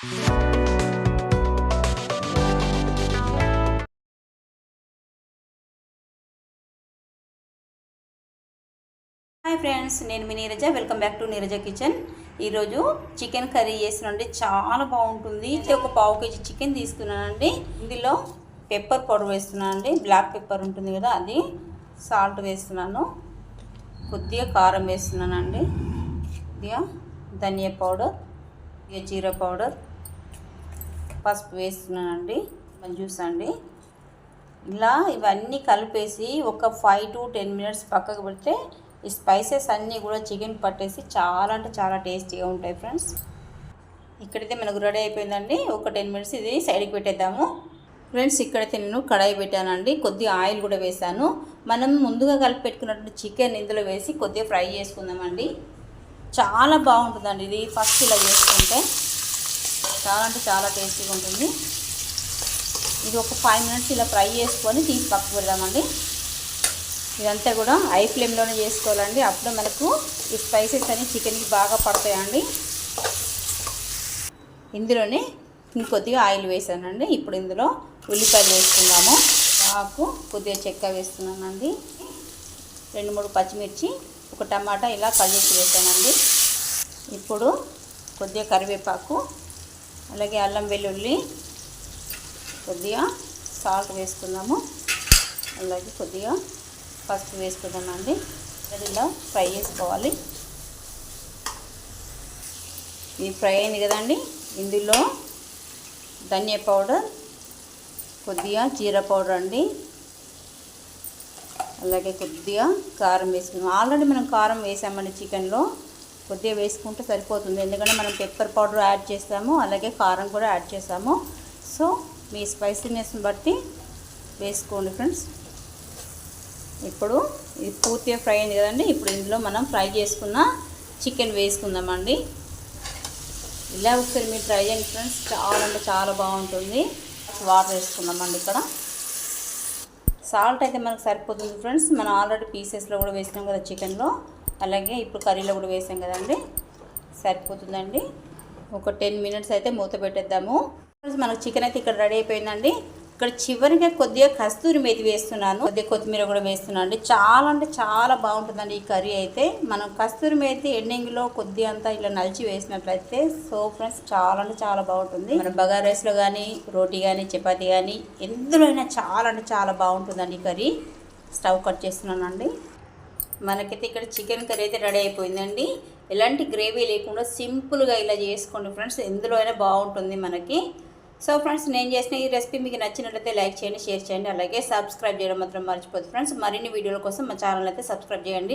Hi friends, నేను మీ Neeraja. Welcome back to Neeraja kitchen. ఈరోజు చికెన్ కర్రీ చేసినండి, చాలా బాగుంటుంది. ఒక పావు కేజీ చికెన్ తీసుకున్నానండి. ఇందులో పెప్పర్ పౌడర్ వేస్తున్నానండి. బ్లాక్ పెప్పర్ ఉంటుంది కదా, అది సాల్ట్ వేస్తున్నాను. కొద్దిగా కారం వేస్తున్నానండి. కొద్దిగా ధనియా పౌడర్, కొద్దిగా జీరా పౌడర్, పసుపు వేస్తున్నానండి. చూసండి, ఇలా ఇవన్నీ కలిపేసి ఒక 5 to 10 మినిట్స్ పక్కకు పెడితే ఈ స్పైసెస్ అన్నీ కూడా చికెన్ పట్టేసి చాలా అంటే చాలా టేస్టీగా ఉంటాయి ఫ్రెండ్స్. ఇక్కడైతే మనకు రెడీ అయిపోయిందండి. ఒక 10 మినిట్స్ ఇది సైడ్కి పెట్టేద్దాము ఫ్రెండ్స్. ఇక్కడైతే నేను కడాయి పెట్టానండి. కొద్దిగా ఆయిల్ కూడా వేసాను. మనం ముందుగా కలిపి పెట్టుకున్నటువంటి చికెన్ ఇందులో వేసి కొద్దిగా ఫ్రై చేసుకుందామండి. చాలా బాగుంటుందండి ఇది. ఫస్ట్ ఇలా చేసుకుంటే చాలా అంటే చాలా టేస్టీగా ఉంటుంది. ఇది ఒక 5 మినిట్స్ ఇలా ఫ్రై చేసుకొని తీసి పక్కకు పెడదామండి. ఇదంతా కూడా హై ఫ్లేమ్లోనే చేసుకోవాలండి. అప్పుడు మనకు ఈ స్పైసెస్ అన్ని చికెన్కి బాగా పడతాయండి. ఇందులోనే ఇంకొద్దిగా ఆయిల్ వేసానండి. ఇప్పుడు ఇందులో ఉల్లిపాయలు వేసుకుందాము. ఆకు, కొద్దిగా చెక్క వేస్తున్నానండి. 2-3 పచ్చిమిర్చి, ఒక టమాటా ఇలా కట్ చేసి వేసానండి. ఇప్పుడు కొద్దిగా కరివేపాకు, అలాగే అల్లం వెల్లుల్లి, కొద్దిగా సాల్ట్ వేసుకుందాము. అలాగే కొద్దిగా పసుపు వేసుకుందామండి. ఇలా ఫ్రై చేసుకోవాలి. ఇది ఫ్రై అయింది కదండి. ఇందులో ధనియా పౌడర్, కొద్దిగా జీరా పౌడర్ అండి, అలాగే కొద్దిగా కారం వేసుకున్నాం. ఆల్రెడీ మనం కారం వేసామండి చికెన్లో. కొద్దిగా వేసుకుంటే సరిపోతుంది, ఎందుకంటే మనం పెప్పర్ పౌడర్ యాడ్ చేస్తాము, అలాగే కారం కూడా యాడ్ చేస్తాము. సో మీ స్పైసీనెస్ని బట్టి వేసుకోండి ఫ్రెండ్స్. ఇప్పుడు ఇది పూర్తిగా ఫ్రై అయింది కదండి. ఇప్పుడు ఇందులో మనం ఫ్రై చేసుకున్న చికెన్ వేసుకుందామండి. ఇలా ఒకసారి మీరు ట్రై చేయండి ఫ్రెండ్స్, చాలా అంటే చాలా బాగుంటుంది. వాటర్ వేసుకుందామండి. ఇక్కడ సాల్ట్ అయితే మనకు సరిపోతుంది ఫ్రెండ్స్. మనం ఆల్రెడీ పీసెస్లో కూడా వేసినాం కదా చికెన్లో, అలాగే ఇప్పుడు కర్రీలో కూడా వేసాం కదండి, సరిపోతుందండి. ఒక 10 మినిట్స్ అయితే మూత పెట్టేద్దాము ఫ్రెండ్స్. మనకు చికెన్ అయితే ఇక్కడ రెడీ అయిపోయిందండి. ఇక్కడ చివరిగా కొద్దిగా కస్తూరి మేతి వేస్తున్నాను, కొద్దిగా కొత్తిమీర కూడా వేస్తున్నాను అండి. చాలా అంటే చాలా బాగుంటుందండి ఈ కర్రీ అయితే. మనం కస్తూరి మేతి ఎండింగ్లో కొద్దిగా అంతా ఇలా నలిచి వేసినట్లయితే సో ఫ్రెండ్స్ చాలా అంటే చాలా బాగుంటుంది. మన బగారా రైస్లో కానీ, రోటీ కానీ, చపాతీ కానీ ఎందులో అయినా చాలా అంటే చాలా బాగుంటుందండి ఈ కర్రీ. స్టవ్ కట్ చేస్తున్నానండి. మనకైతే ఇక్కడ చికెన్ కర్రీ అయితే రెడీ అయిపోయిందండి. ఎలాంటి గ్రేవీ లేకుండా సింపుల్గా ఇలా చేసుకోండి ఫ్రెండ్స్, ఎందులో అయినా బాగుంటుంది మనకి. సో ఫ్రెండ్స్, నేను చేసిన ఈ రెసిపీ మీకు నచ్చినట్లయితే లైక్ చేయండి, షేర్ చేయండి, అలాగే సబ్స్క్రైబ్ చేయడం మాత్రం మర్చిపోద్దు ఫ్రెండ్స్. మరిన్ని వీడియోల కోసం మా ఛానల్ అయితే సబ్స్క్రైబ్ చేయండి.